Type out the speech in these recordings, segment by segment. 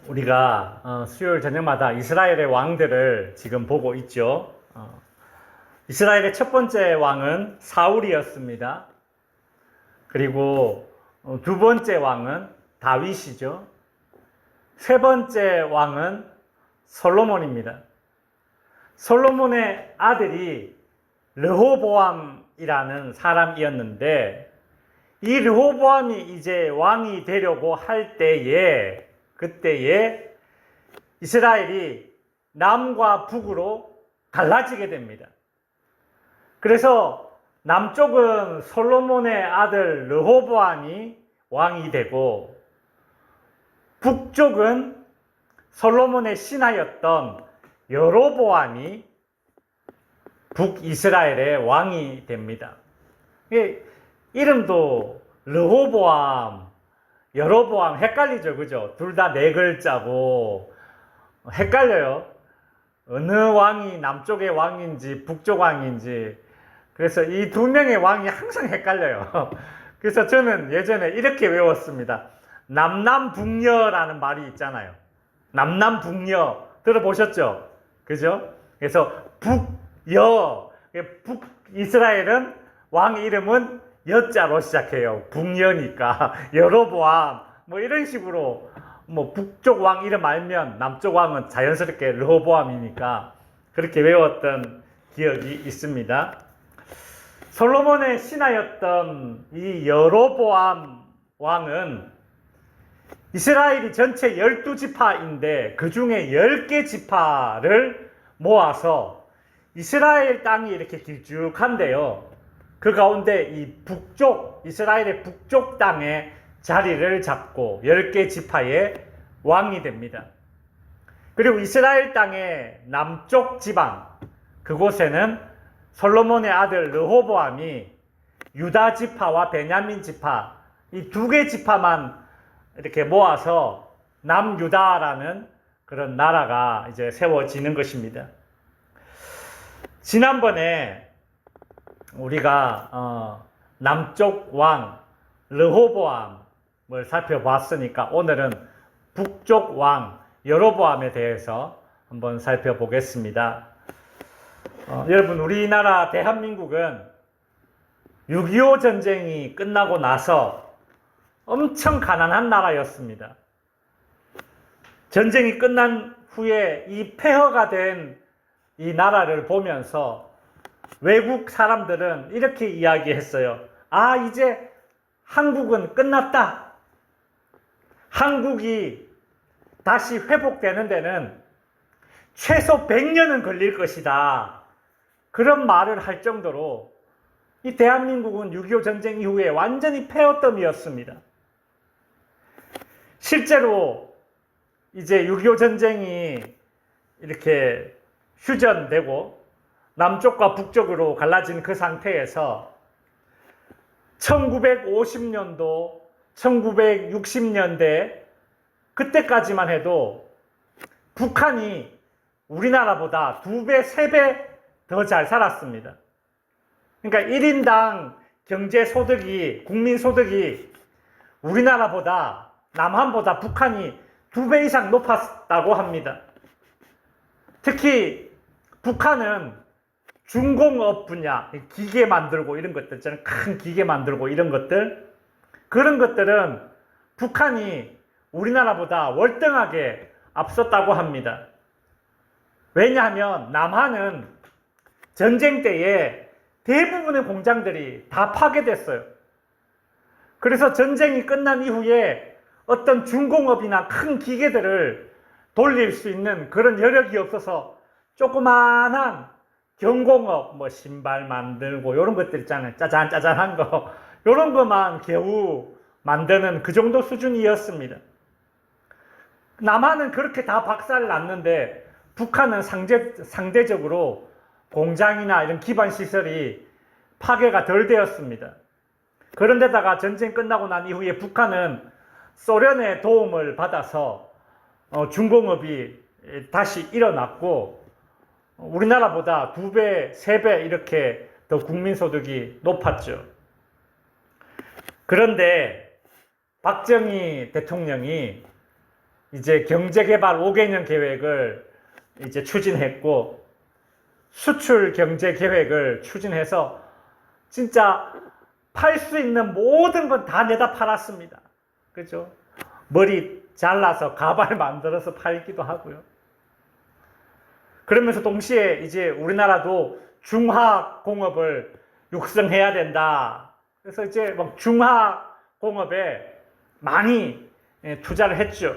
우리가 수요일 저녁마다 이스라엘의 왕들을 지금 보고 있죠. 이스라엘의 첫 번째 왕은 사울이었습니다. 그리고 두 번째 왕은 다윗이죠. 세 번째 왕은 솔로몬입니다. 솔로몬의 아들이 르호보암이라는 사람이었는데, 이 르호보암이 이제 왕이 되려고 할 때에, 그때에 이스라엘이 남과 북으로 갈라지게 됩니다. 그래서 남쪽은 솔로몬의 아들 르호보암이 왕이 되고, 북쪽은 솔로몬의 신하였던 여로보암이 북이스라엘의 왕이 됩니다. 이름도 르호보암, 여로보암 헷갈리죠, 그죠? 둘 다 네 글자고 헷갈려요. 어느 왕이 남쪽의 왕인지 북쪽 왕인지. 그래서 이 두 명의 왕이 항상 헷갈려요. 그래서 저는 예전에 이렇게 외웠습니다. 남남북여라는 말이 있잖아요. 남남북여 들어보셨죠? 그죠? 그래서 북여, 북이스라엘은 왕 이름은 여자로 시작해요. 북여니까. 여로보암 뭐 이런 식으로 뭐 북쪽 왕 이름 알면 남쪽 왕은 자연스럽게 르호보암이니까 그렇게 외웠던 기억이 있습니다. 솔로몬의 신하였던 이 여로보암 왕은 이스라엘이 전체 12지파인데 그 중에 10개 지파를 모아서 이스라엘 땅이 이렇게 길쭉한데요. 그 가운데 이 북쪽, 이스라엘의 북쪽 땅에 자리를 잡고 10개 지파의 왕이 됩니다. 그리고 이스라엘 땅의 남쪽 지방, 그곳에는 솔로몬의 아들 르호보암이 유다 지파와 베냐민 지파, 이 두 개 지파만 이렇게 모아서 남유다라는 그런 나라가 이제 세워지는 것입니다. 지난번에 우리가 남쪽 왕 르호보암을 살펴봤으니까 오늘은 북쪽 왕 여로보암에 대해서 한번 살펴보겠습니다. 여러분, 우리나라 대한민국은 6.25 전쟁이 끝나고 나서 엄청 가난한 나라였습니다. 전쟁이 끝난 후에 이 폐허가 된 이 나라를 보면서 외국 사람들은 이렇게 이야기했어요. 아, 이제 한국은 끝났다. 한국이 다시 회복되는 데는 최소 100년은 걸릴 것이다. 그런 말을 할 정도로 이 대한민국은 6.25 전쟁 이후에 완전히 폐허더미였습니다. 실제로 이제 6.25 전쟁이 이렇게 휴전되고 남쪽과 북쪽으로 갈라진 그 상태에서 1950년도, 1960년대 그때까지만 해도 북한이 우리나라보다 2배, 3배 더 잘 살았습니다. 그러니까 1인당 경제소득이, 국민소득이 우리나라보다, 남한보다 북한이 2배 이상 높았다고 합니다. 특히 북한은 중공업 분야, 기계 만들고 이런 것들 있잖아요. 큰 기계 만들고 이런 것들. 그런 것들은 북한이 우리나라보다 월등하게 앞섰다고 합니다. 왜냐하면 남한은 전쟁 때에 대부분의 공장들이 다 파괴됐어요. 그래서 전쟁이 끝난 이후에 어떤 중공업이나 큰 기계들을 돌릴 수 있는 그런 여력이 없어서 조그만한 경공업, 뭐 신발 만들고 이런 것들 있잖아요. 짜잔짜잔한 거. 이런 것만 겨우 만드는 그 정도 수준이었습니다. 남한은 그렇게 다 박살을 났는데 북한은 상대적으로 공장이나 이런 기반 시설이 파괴가 덜 되었습니다. 그런데다가 전쟁 끝나고 난 이후에 북한은 소련의 도움을 받아서 중공업이 다시 일어났고 우리나라보다 2배, 3배 이렇게 더 국민소득이 높았죠. 그런데 박정희 대통령이 이제 경제개발 5개년 계획을 이제 추진했고, 수출 경제 계획을 추진해서 진짜 팔 수 있는 모든 건 다 내다 팔았습니다. 그죠? 머리 잘라서 가발 만들어서 팔기도 하고요. 그러면서 동시에 이제 우리나라도 중화공업을 육성해야 된다. 그래서 이제 막 중화공업에 많이 투자를 했죠.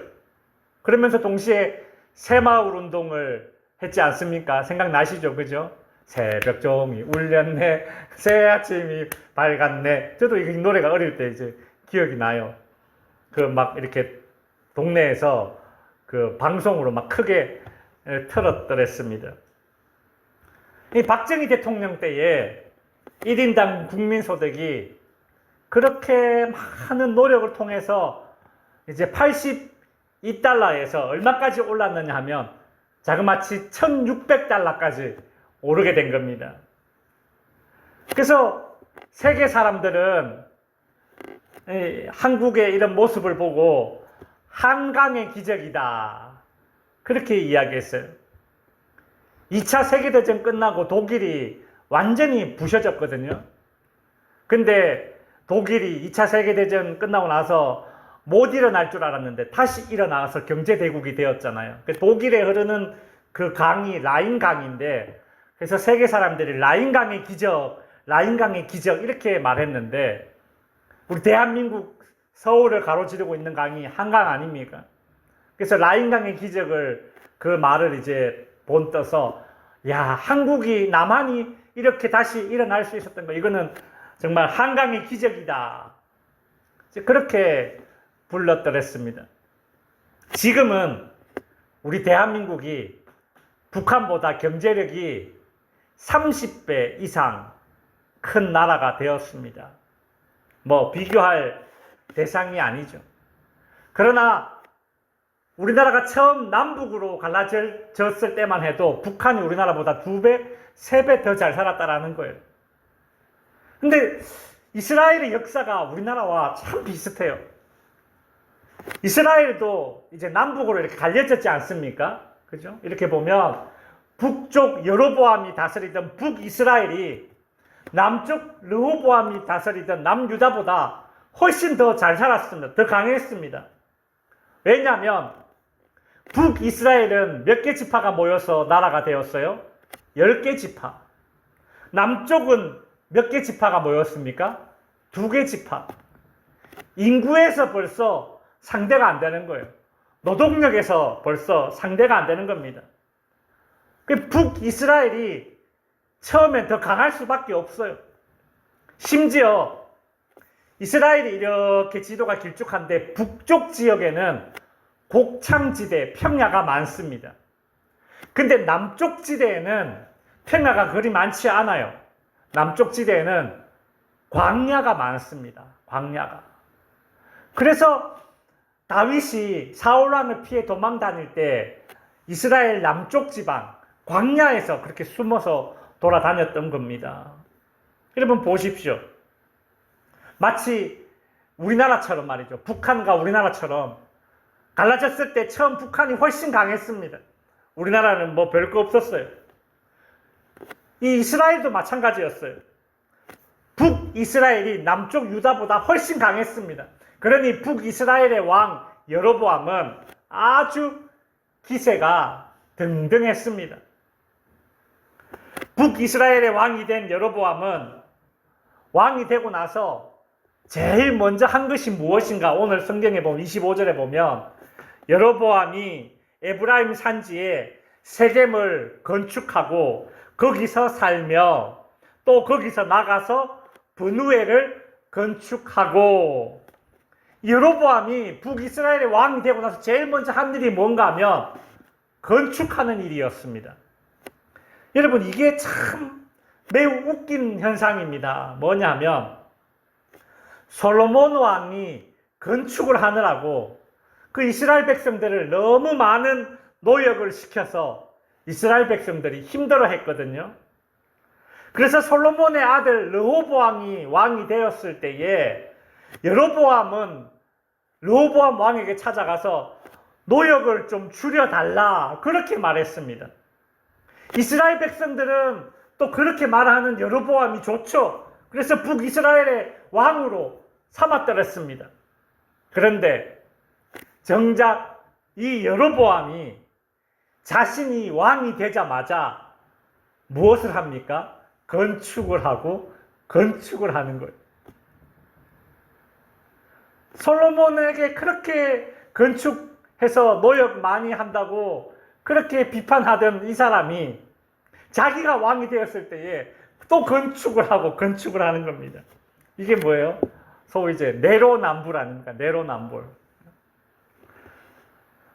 그러면서 동시에 새마을 운동을 했지 않습니까? 생각나시죠? 그죠? 새벽 종이 울렸네, 새 아침이 밝았네. 저도 이 노래가 어릴 때 이제 기억이 나요. 그 막 이렇게 동네에서 그 방송으로 막 크게 틀었더랬습니다. 이 박정희 대통령 때에 1인당 국민소득이 그렇게 많은 노력을 통해서 이제 82달러에서 얼마까지 올랐느냐 하면 자그마치 1600달러까지 오르게 된 겁니다. 그래서 세계 사람들은 한국의 이런 모습을 보고 한강의 기적이다, 그렇게 이야기했어요. 2차 세계대전 끝나고 독일이 완전히 부셔졌거든요. 근데 독일이 2차 세계대전 끝나고 나서 못 일어날 줄 알았는데 다시 일어나서 경제대국이 되었잖아요. 독일에 흐르는 그 강이 라인강인데, 그래서 세계 사람들이 라인강의 기적, 라인강의 기적 이렇게 말했는데, 우리 대한민국 서울을 가로지르고 있는 강이 한강 아닙니까? 그래서 라인강의 기적을, 그 말을 이제 본떠서, 야, 한국이, 남한이 이렇게 다시 일어날 수 있었던 거, 이거는 정말 한강의 기적이다, 그렇게 불렀더랬습니다. 지금은 우리 대한민국이 북한보다 경제력이 30배 이상 큰 나라가 되었습니다. 뭐 비교할 대상이 아니죠. 그러나 우리나라가 처음 남북으로 갈라졌을 때만 해도 북한이 우리나라보다 2배, 3배 더 잘 살았다라는 거예요. 근데 이스라엘의 역사가 우리나라와 참 비슷해요. 이스라엘도 이제 남북으로 이렇게 갈려졌지 않습니까? 그죠? 이렇게 보면 북쪽 여로보암이 다스리던 북이스라엘이 남쪽 르호보암이 다스리던 남유다보다 훨씬 더 잘 살았습니다. 더 강했습니다. 왜냐하면 북이스라엘은 몇 개 지파가 모여서 나라가 되었어요? 10개 지파. 남쪽은 몇 개 지파가 모였습니까? 2개 지파. 인구에서 벌써 상대가 안 되는 거예요. 노동력에서 벌써 상대가 안 되는 겁니다. 북이스라엘이 처음엔 더 강할 수밖에 없어요. 심지어 이스라엘이 이렇게 지도가 길쭉한데 북쪽 지역에는 곡창지대, 평야가 많습니다. 근데 남쪽 지대에는 평야가 그리 많지 않아요. 남쪽 지대에는 광야가 많습니다. 광야가. 그래서 다윗이 사울왕을 피해 도망 다닐 때 이스라엘 남쪽 지방 광야에서 그렇게 숨어서 돌아다녔던 겁니다. 여러분 보십시오. 마치 우리나라처럼 말이죠. 북한과 우리나라처럼 갈라졌을 때 처음 북한이 훨씬 강했습니다. 우리나라는 뭐 별거 없었어요. 이 이스라엘도 마찬가지였어요. 북이스라엘이 남쪽 유다보다 훨씬 강했습니다. 그러니 북이스라엘의 왕 여로보암은 아주 기세가 등등했습니다. 북이스라엘의 왕이 된 여로보암은 왕이 되고 나서 제일 먼저 한 것이 무엇인가? 오늘 성경에 보면 25절에 보면 여로보암이 에브라임 산지에 세겜을 건축하고 거기서 살며 또 거기서 나가서 브누엘을 건축하고, 여로보암이 북이스라엘의 왕이 되고 나서 제일 먼저 한 일이 뭔가 하면 건축하는 일이었습니다. 여러분 이게 참 매우 웃긴 현상입니다. 뭐냐면 솔로몬 왕이 건축을 하느라고 그 이스라엘 백성들을 너무 많은 노역을 시켜서 이스라엘 백성들이 힘들어 했거든요. 그래서 솔로몬의 아들 르호보암이 왕이 되었을 때에 여로보암은 르호보암 왕에게 찾아가서 노역을 좀 줄여달라 그렇게 말했습니다. 이스라엘 백성들은 또 그렇게 말하는 여로보암이 좋죠. 그래서 북이스라엘의 왕으로 삼았더랬습니다. 그런데 정작 이 여로보암이 자신이 왕이 되자마자 무엇을 합니까? 건축을 하는 거예요. 솔로몬에게 그렇게 건축해서 노역 많이 한다고 그렇게 비판하던 이 사람이 자기가 왕이 되었을 때에 또 건축을 하는 겁니다. 이게 뭐예요? 소위 이제 내로남불 아닙니까? 내로남불.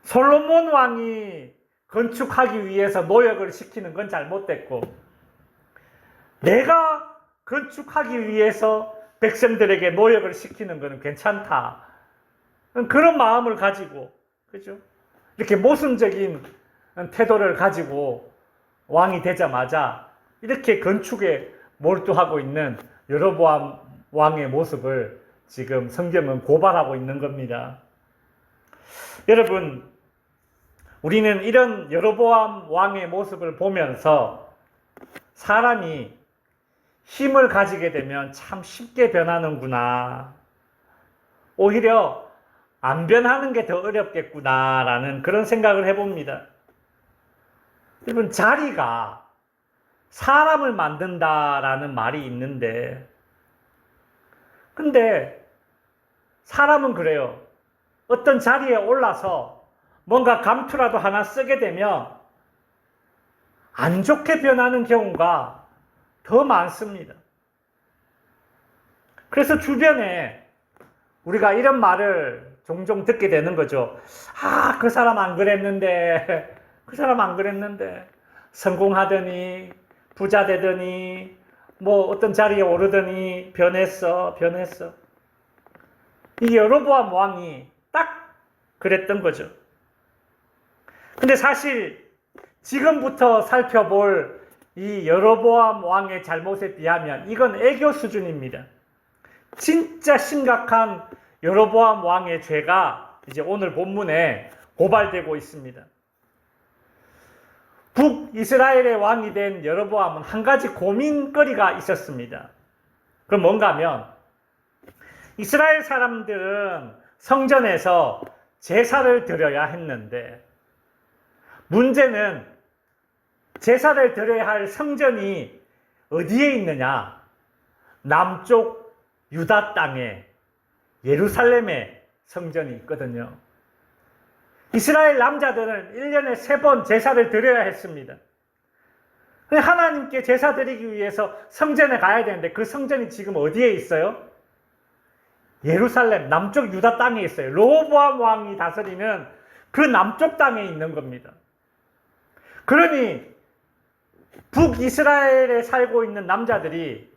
솔로몬 왕이 건축하기 위해서 노역을 시키는 건 잘못됐고, 내가 건축하기 위해서 백성들에게 노역을 시키는 것은 괜찮다. 그런 마음을 가지고, 그죠? 이렇게 모순적인 태도를 가지고 왕이 되자마자 이렇게 건축에 몰두하고 있는 여로보암 왕의 모습을 지금 성경은 고발하고 있는 겁니다. 여러분, 우리는 이런 여로보암 왕의 모습을 보면서 사람이 힘을 가지게 되면 참 쉽게 변하는구나. 오히려 안 변하는 게 더 어렵겠구나라는 그런 생각을 해봅니다. 여러분, 자리가 사람을 만든다라는 말이 있는데, 근데 사람은 그래요. 어떤 자리에 올라서 뭔가 감투라도 하나 쓰게 되면 안 좋게 변하는 경우가 더 많습니다. 그래서 주변에 우리가 이런 말을 종종 듣게 되는 거죠. 아, 그 사람 안 그랬는데, 그 사람 안 그랬는데, 성공하더니, 부자 되더니, 뭐 어떤 자리에 오르더니 변했어. 이 여로보암 왕이 딱 그랬던 거죠. 근데 사실 지금부터 살펴볼 이 여로보암 왕의 잘못에 비하면 이건 애교 수준입니다. 진짜 심각한 여로보암 왕의 죄가 이제 오늘 본문에 고발되고 있습니다. 북이스라엘의 왕이 된 여로보암은 한 가지 고민거리가 있었습니다. 그럼 뭔가 하면 이스라엘 사람들은 성전에서 제사를 드려야 했는데, 문제는 제사를 드려야 할 성전이 어디에 있느냐? 남쪽 유다 땅에 예루살렘에 성전이 있거든요. 이스라엘 남자들은 1년에 3번 제사를 드려야 했습니다. 하나님께 제사 드리기 위해서 성전에 가야 되는데 그 성전이 지금 어디에 있어요? 예루살렘 남쪽 유다 땅에 있어요. 르호보암 왕이 다스리는 그 남쪽 땅에 있는 겁니다. 그러니 북이스라엘에 살고 있는 남자들이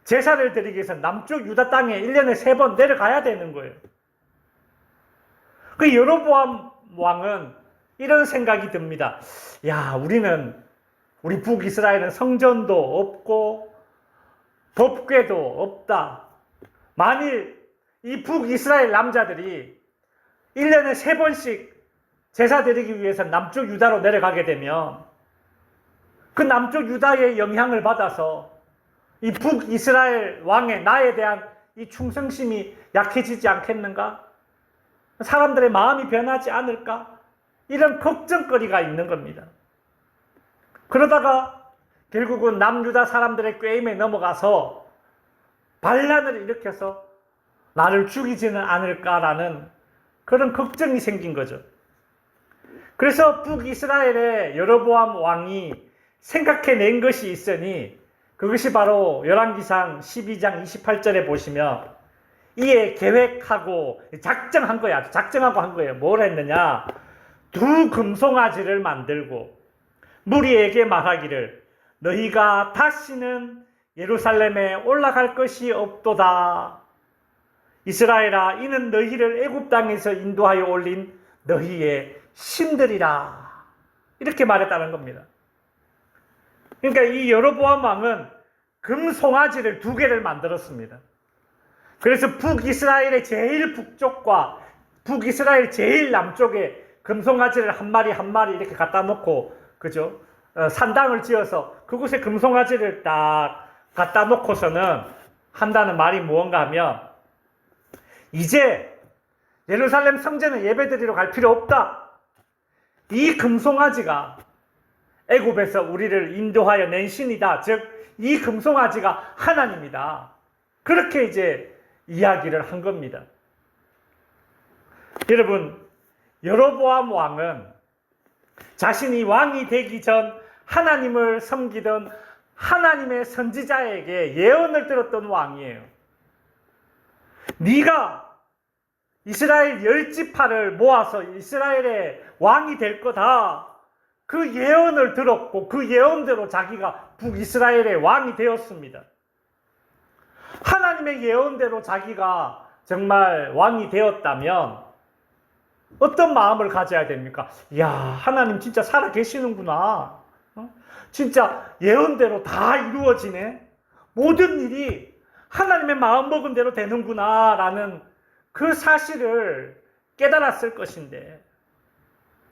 제사를 드리기 위해서 남쪽 유다 땅에 1년에 3번 내려가야 되는 거예요. 그 여로보암 왕은 이런 생각이 듭니다. 야, 우리 북이스라엘은 성전도 없고 법궤도 없다. 만일 이 북이스라엘 남자들이 1년에 3번씩 제사 드리기 위해서 남쪽 유다로 내려가게 되면 그 남쪽 유다의 영향을 받아서 이 북이스라엘 왕의 나에 대한 이 충성심이 약해지지 않겠는가? 사람들의 마음이 변하지 않을까? 이런 걱정거리가 있는 겁니다. 그러다가 결국은 남유다 사람들의 꾀임에 넘어가서 반란을 일으켜서 나를 죽이지는 않을까라는 그런 걱정이 생긴 거죠. 그래서 북이스라엘의 여로보암 왕이 생각해낸 것이 있으니 그것이 바로 열왕기상 12장 28절에 보시면 이에 계획하고 작정한 거야. 작정하고 한 거예요. 뭘 했느냐? 2 금송아지를 만들고 무리에게 말하기를 너희가 다시는 예루살렘에 올라갈 것이 없도다. 이스라엘아, 이는 너희를 애굽 땅에서 인도하여 올린 너희의 신들이라. 이렇게 말했다는 겁니다. 그러니까 이 여로보암 왕은 금송아지를 2개를 만들었습니다. 그래서 북이스라엘의 제일 북쪽과 북이스라엘 제일 남쪽에 금송아지를 한 마리 한 마리 이렇게 갖다 놓고, 그죠? 산당을 지어서 그곳에 금송아지를 딱 갖다 놓고서는 한다는 말이 무언가 하면, 이제 예루살렘 성전에 예배드리러 갈 필요 없다. 이 금송아지가 애굽에서 우리를 인도하여 낸 신이다. 즉, 이 금송아지가 하나님이다. 그렇게 이제 이야기를 한 겁니다. 여러분, 여로보암 왕은 자신이 왕이 되기 전 하나님을 섬기던 하나님의 선지자에게 예언을 들었던 왕이에요. 네가 이스라엘 10지파를 모아서 이스라엘의 왕이 될 거다. 그 예언을 들었고 그 예언대로 자기가 북이스라엘의 왕이 되었습니다. 하나님의 예언대로 자기가 정말 왕이 되었다면 어떤 마음을 가져야 됩니까? 이야, 하나님 진짜 살아 계시는구나. 진짜 예언대로 다 이루어지네. 모든 일이 하나님의 마음먹은 대로 되는구나 라는 그 사실을 깨달았을 것인데,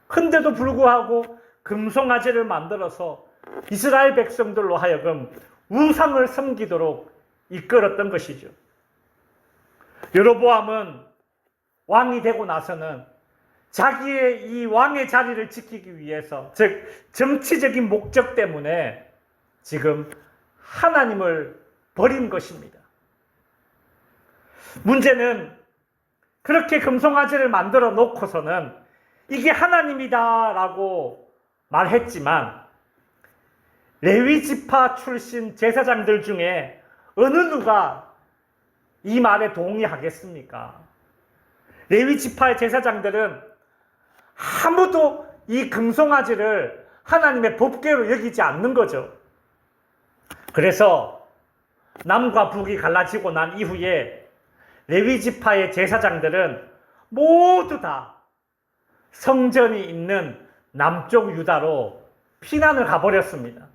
근데도 불구하고 금송아지를 만들어서 이스라엘 백성들로 하여금 우상을 섬기도록 이끌었던 것이죠. 여로보암은 왕이 되고 나서는 자기의 이 왕의 자리를 지키기 위해서, 즉 정치적인 목적 때문에 지금 하나님을 버린 것입니다. 문제는 그렇게 금송아지를 만들어 놓고서는 이게 하나님이다라고 말했지만, 레위지파 출신 제사장들 중에 어느 누가 이 말에 동의하겠습니까? 레위지파의 제사장들은 아무도 이 금송아지를 하나님의 법궤로 여기지 않는 거죠. 그래서 남과 북이 갈라지고 난 이후에 레위지파의 제사장들은 모두 다 성전이 있는 남쪽 유다로 피난을 가버렸습니다.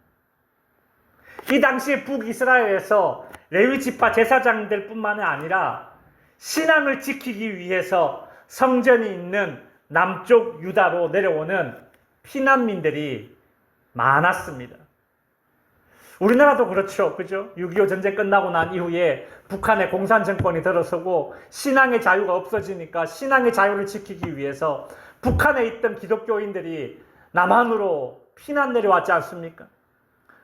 이 당시에 북이스라엘에서 레위지파 제사장들 뿐만 아니라 신앙을 지키기 위해서 성전이 있는 남쪽 유다로 내려오는 피난민들이 많았습니다. 우리나라도 그렇죠. 그죠? 6.25 전쟁 끝나고 난 이후에 북한의 공산 정권이 들어서고 신앙의 자유가 없어지니까 신앙의 자유를 지키기 위해서 북한에 있던 기독교인들이 남한으로 피난 내려왔지 않습니까?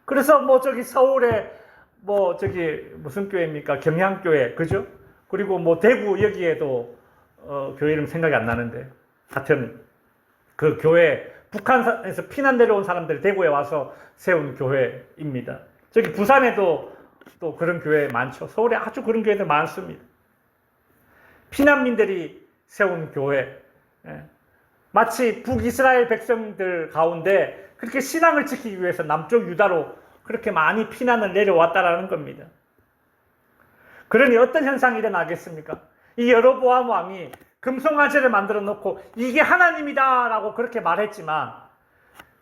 그래서 서울에 무슨 교회입니까? 경향교회, 그죠? 그리고 대구 여기에도 교회 이름 생각이 안 나는데, 하여튼 그 교회, 북한에서 피난 내려온 사람들이 대구에 와서 세운 교회입니다. 저기 부산에도 또 그런 교회 많죠. 서울에 아주 그런 교회들 많습니다. 피난민들이 세운 교회. 마치 북이스라엘 백성들 가운데 그렇게 신앙을 지키기 위해서 남쪽 유다로 그렇게 많이 피난을 내려왔다라는 겁니다. 그러니 어떤 현상이 일어나겠습니까? 이 여로보암 왕이 금송아지를 만들어 놓고 이게 하나님이다라고 그렇게 말했지만,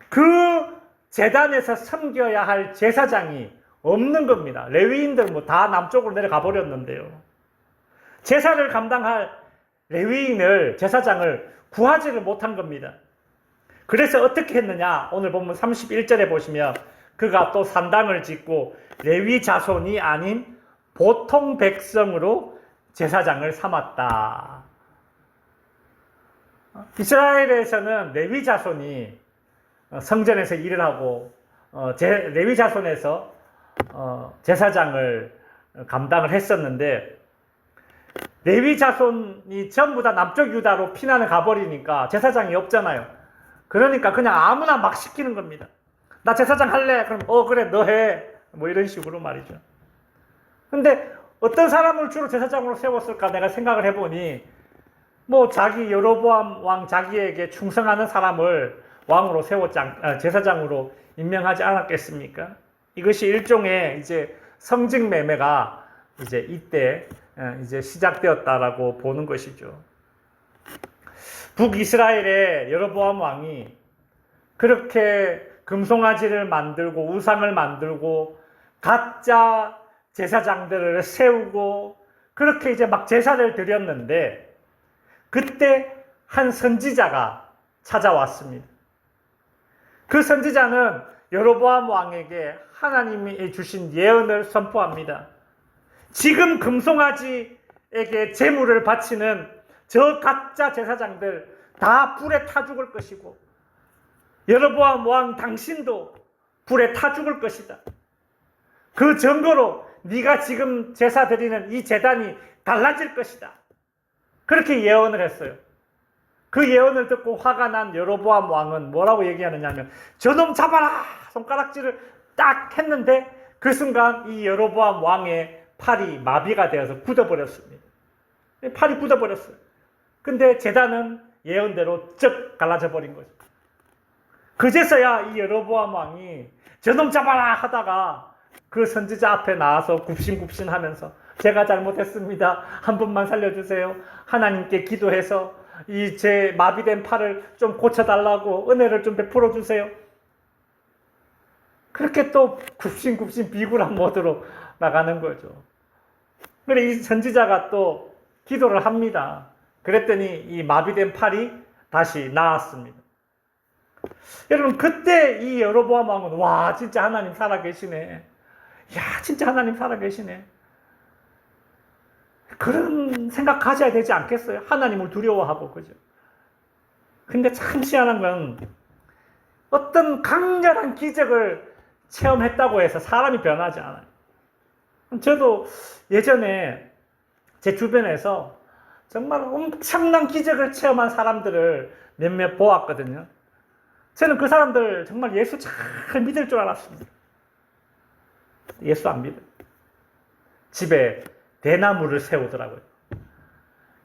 그 제단에서 섬겨야 할 제사장이 없는 겁니다. 레위인들 다 남쪽으로 내려가 버렸는데요. 제사를 감당할 레위인을, 제사장을 구하지를 못한 겁니다. 그래서 어떻게 했느냐? 오늘 본문 31절에 보시면 그가 또 산당을 짓고 레위 자손이 아닌 보통 백성으로 제사장을 삼았다. 이스라엘에서는 레위 자손이 성전에서 일을 하고 레위 자손에서 제사장을 감당을 했었는데, 레위 자손이 전부 다 남쪽 유다로 피난을 가버리니까 제사장이 없잖아요. 그러니까 그냥 아무나 막 시키는 겁니다. 나 제사장 할래? 그럼 그래 너 해. 이런 식으로 말이죠. 근데 어떤 사람을 주로 제사장으로 세웠을까 내가 생각을 해보니, 자기 여로보암 왕 자기에게 충성하는 사람을 왕으로 제사장으로 임명하지 않았겠습니까? 이것이 일종의 이제 성직 매매가 이제 이때 이제 시작되었다라고 보는 것이죠. 북이스라엘의 여로보암 왕이 그렇게 금송아지를 만들고 우상을 만들고 가짜 제사장들을 세우고 그렇게 이제 막 제사를 드렸는데, 그때 한 선지자가 찾아왔습니다. 그 선지자는 여로보암 왕에게 하나님이 주신 예언을 선포합니다. 지금 금송아지에게 제물을 바치는 저 가짜 제사장들 다 불에 타 죽을 것이고 여로보암 왕 당신도 불에 타 죽을 것이다. 그 증거로 네가 지금 제사 드리는 이 제단이 달라질 것이다. 그렇게 예언을 했어요. 그 예언을 듣고 화가 난 여로보암 왕은 뭐라고 얘기하느냐 하면 저놈 잡아라! 손가락질을 딱 했는데 그 순간 이 여로보암 왕의 팔이 마비가 되어서 굳어버렸습니다. 팔이 굳어버렸어요. 근데 제단은 예언대로 쩍 갈라져 버린 거죠. 그제서야 이 여로보암 왕이 저놈 잡아라 하다가 그 선지자 앞에 나와서 굽신굽신 하면서 제가 잘못했습니다. 한 번만 살려주세요. 하나님께 기도해서 이 제 마비된 팔을 좀 고쳐달라고 은혜를 좀 베풀어 주세요. 그렇게 또 굽신굽신 비굴한 모드로 나가는 거죠. 그래 이 선지자가 또 기도를 합니다. 그랬더니 이 마비된 팔이 다시 나았습니다. 여러분 그때 이 여로보암 왕은 와 진짜 하나님 살아계시네. 야 진짜 하나님 살아계시네. 그런 생각 가져야 되지 않겠어요? 하나님을 두려워하고 그죠? 근데 참 희한한 건 어떤 강렬한 기적을 체험했다고 해서 사람이 변하지 않아요. 저도 예전에 제 주변에서 정말 엄청난 기적을 체험한 사람들을 몇몇 보았거든요. 저는 그 사람들 정말 예수 잘 믿을 줄 알았습니다. 예수 안 믿어요. 집에 대나무를 세우더라고요.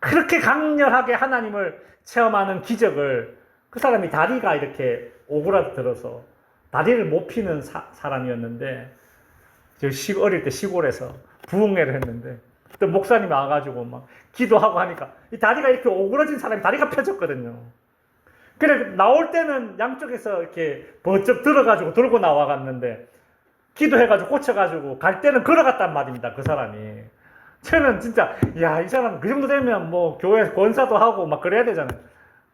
그렇게 강렬하게 하나님을 체험하는 기적을 그 사람이 다리가 이렇게 오그라들어서 다리를 못 피는 사람이었는데 저 어릴 때 시골에서 부흥회를 했는데 또 목사님이 와가지고 막 기도하고 하니까 이 다리가 이렇게 오그라진 사람이 다리가 펴졌거든요. 그래 나올 때는 양쪽에서 이렇게 번쩍 들어가지고 들고 나와갔는데 기도해가지고 고쳐가지고 갈 때는 걸어갔단 말입니다. 그 사람이. 저는 진짜 야 이 사람 그 정도 되면 뭐 교회 권사도 하고 막 그래야 되잖아요.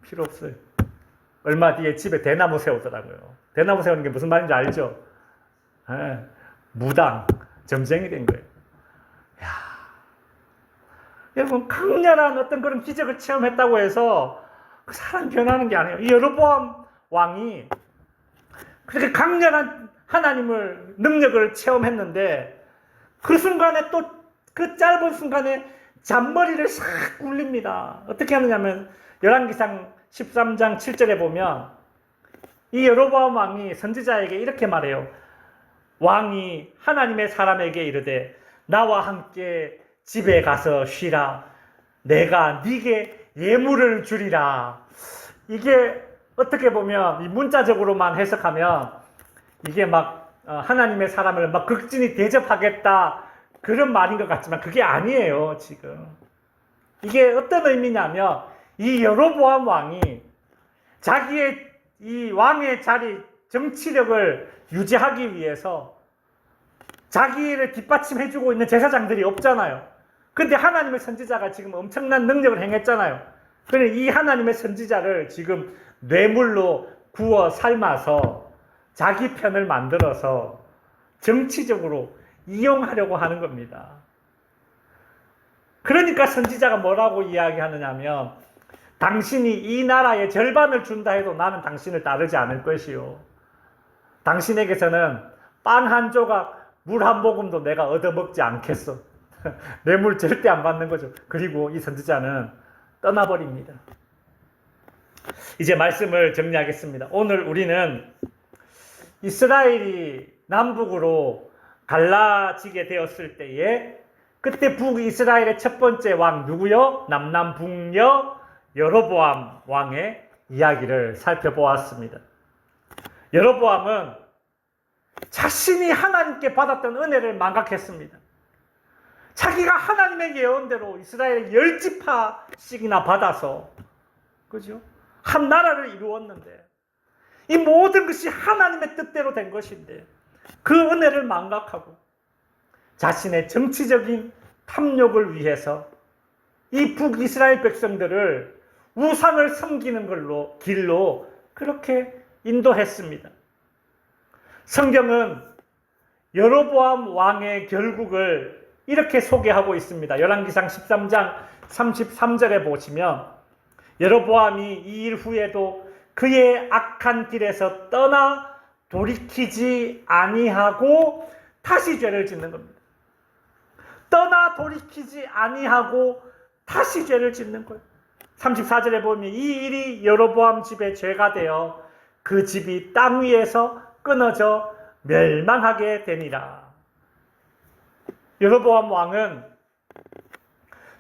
필요 없어요. 얼마 뒤에 집에 대나무 세우더라고요. 대나무 세우는 게 무슨 말인지 알죠? 네, 무당 점쟁이 된 거예요. 야, 여러분 강렬한 어떤 그런 기적을 체험했다고 해서 그 사람 변하는 게 아니에요. 이 여로보암 왕이 그렇게 강렬한 하나님을 능력을 체험했는데 그 순간에 또 그 짧은 순간에 잔머리를 싹 굴립니다. 어떻게 하느냐면 열왕기상 13장 7절에 보면 이 여로보암 왕이 선지자에게 이렇게 말해요. 왕이 하나님의 사람에게 이르되 나와 함께 집에 가서 쉬라. 내가 네게 예물을 주리라. 이게 어떻게 보면 이 문자적으로만 해석하면 이게 막 하나님의 사람을 막 극진히 대접하겠다 그런 말인 것 같지만 그게 아니에요. 지금 이게 어떤 의미냐면 이 여로보암 왕이 자기의 이 왕의 자리 정치력을 유지하기 위해서 자기를 뒷받침해주고 있는 제사장들이 없잖아요. 근데 하나님의 선지자가 지금 엄청난 능력을 행했잖아요. 그런데 이 하나님의 선지자를 지금 뇌물로 구워 삶아서 자기 편을 만들어서 정치적으로 이용하려고 하는 겁니다. 그러니까 선지자가 뭐라고 이야기하느냐면 당신이 이 나라의 절반을 준다 해도 나는 당신을 따르지 않을 것이요. 당신에게서는 빵 한 조각, 물 한 모금도 내가 얻어먹지 않겠어. 뇌물 절대 안 받는 거죠. 그리고 이 선지자는 떠나버립니다. 이제 말씀을 정리하겠습니다. 오늘 우리는 이스라엘이 남북으로 갈라지게 되었을 때에 그때 북이스라엘의 첫 번째 왕 누구요? 남남북녀 여로보암 왕의 이야기를 살펴보았습니다. 여로보암은 자신이 하나님께 받았던 은혜를 망각했습니다. 자기가 하나님의 예언대로 이스라엘의 10지파씩이나 받아서 그죠? 한 나라를 이루었는데 이 모든 것이 하나님의 뜻대로 된 것인데 그 은혜를 망각하고 자신의 정치적인 탐욕을 위해서 이 북이스라엘 백성들을 우상을 섬기는 길로 그렇게 인도했습니다. 성경은 여로보암 왕의 결국을 이렇게 소개하고 있습니다. 열왕기상 13장 33절에 보시면 여로보암이 이 일 후에도 그의 악한 길에서 떠나 돌이키지 아니하고 다시 죄를 짓는 겁니다. 떠나 돌이키지 아니하고 다시 죄를 짓는 거예요. 34절에 보면 이 일이 여로보암 집의 죄가 되어 그 집이 땅 위에서 끊어져 멸망하게 되니라. 여로보암 왕은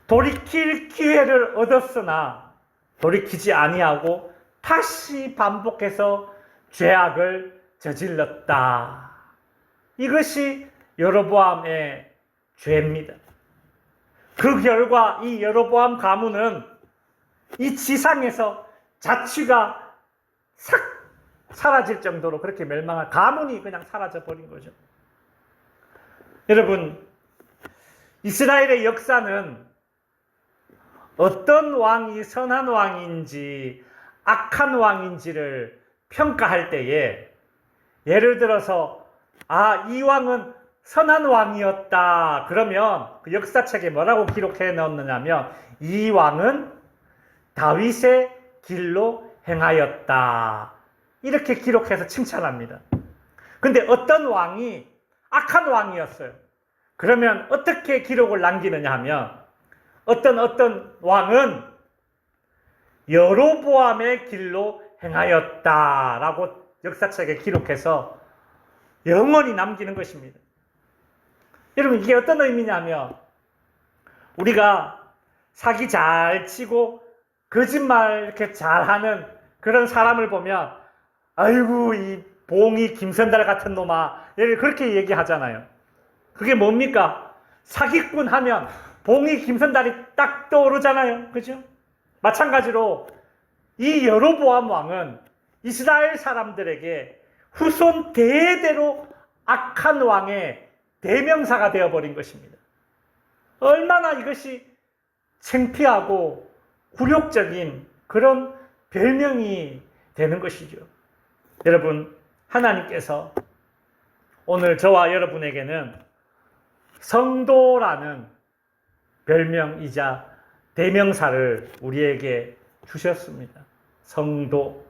돌이킬 기회를 얻었으나 돌이키지 아니하고 다시 반복해서 죄악을 저질렀다. 이것이 여로보암의 죄입니다. 그 결과 이 여로보암 가문은 이 지상에서 자취가 싹 사라질 정도로 그렇게 멸망한 가문이 그냥 사라져 버린 거죠. 여러분, 이스라엘의 역사는 어떤 왕이 선한 왕인지 악한 왕인지를 평가할 때에 예를 들어서 이 왕은 선한 왕이었다. 그러면 그 역사책에 뭐라고 기록해 넣느냐면 이 왕은 다윗의 길로 행하였다. 이렇게 기록해서 칭찬합니다. 근데 어떤 왕이 악한 왕이었어요. 그러면 어떻게 기록을 남기느냐 하면 어떤 왕은 여로보암의 길로 행하였다라고 역사책에 기록해서 영원히 남기는 것입니다. 여러분, 이게 어떤 의미냐면 우리가 사기 잘 치고 거짓말 이렇게 잘하는 그런 사람을 보면 아이고 이 봉이 김선달 같은 놈아 그렇게 얘기하잖아요. 그게 뭡니까? 사기꾼 하면 봉이 김선달이 딱 떠오르잖아요. 그죠? 마찬가지로 이 여로보암 왕은 이스라엘 사람들에게 후손 대대로 악한 왕의 대명사가 되어버린 것입니다. 얼마나 이것이 창피하고 굴욕적인 그런 별명이 되는 것이죠. 여러분, 하나님께서 오늘 저와 여러분에게는 성도라는 별명이자 대명사를 우리에게 주셨습니다. 성도,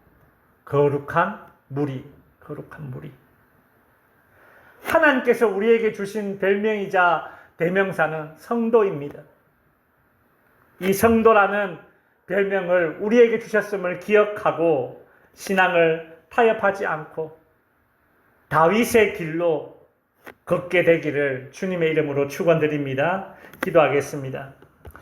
거룩한 무리. 하나님께서 우리에게 주신 별명이자 대명사는 성도입니다. 이 성도라는 별명을 우리에게 주셨음을 기억하고 신앙을 타협하지 않고 다윗의 길로 걷게 되기를 주님의 이름으로 축원드립니다. 기도하겠습니다.